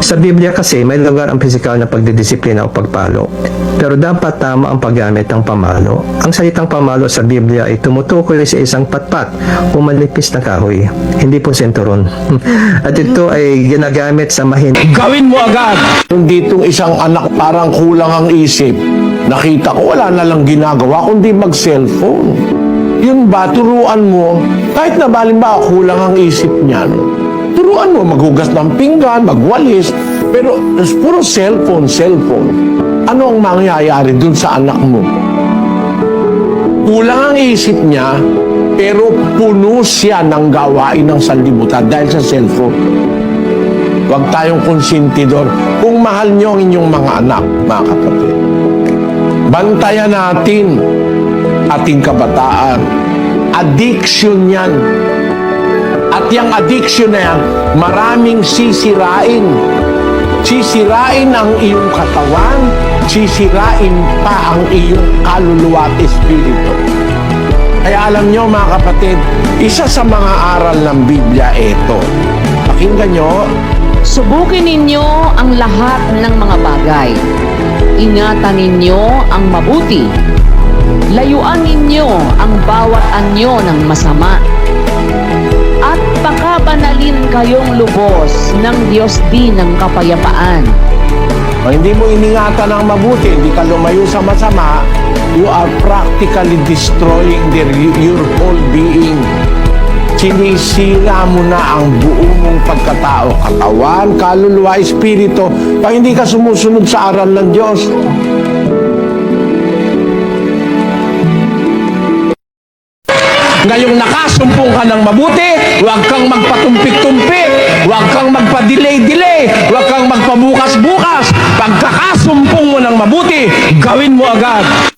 Sa Biblia kasi may lugar ang pisikal na pagdidisiplina o pagpalo. Pero dapat tama ang paggamit ng pamalo. Ang salitang pamalo sa Biblia ay tumutukoy sa isang patpat o malipis na kahoy, hindi po senturon. At ito ay ginagamit sa Gawin mo agad! Ditong isang anak parang kulang ang isip. Nakita ko wala na lang ginagawa kundi mag-cellphone. Yun ba, turuan mo, kahit na balimbawa kulang ang isip niyan, turuan mo maghugas ng pinggan, magwalis, pero puro cellphone. Ano ang mangyayari dun sa anak mo? Kulang ang isip niya, pero puno siya ng gawain ng sanlibutan dahil sa cellphone. Huwag tayong konsentidor. Kung mahal niyo ang inyong mga anak, mga kapatid, bantayan natin ating kabataan. Addiction yan. At yung addiction na yan, maraming sisirain. Sisirain ang iyong katawan, sisirain pa ang iyong kaluluwa at espiritu. Kaya alam nyo mga kapatid, isa sa mga aral ng Biblia ito. Pakinggan nyo. Subukin ninyo ang lahat ng mga bagay. Ingatan ninyo ang mabuti. Layuan ninyo ang bawat anyo ng masama. At pakabanalin kayong lubos ng Diyos din ng kapayapaan. Kung hindi mo iningatan ang mabuti, hindi ka lumayo sa masama, you are practically destroying your whole being. Sinisira mo na ang buo mong pagkatao, katawan, kaluluwa, espiritu, pag hindi ka sumusunod sa aral ng Diyos. Ngayong nakasumpong ka ng mabuti, huwag kang magpatumpik-tumpik, huwag kang magpa-delay-delay, huwag kang magpabukas-bukas. Pagkakasumpong mo ng mabuti, gawin mo agad.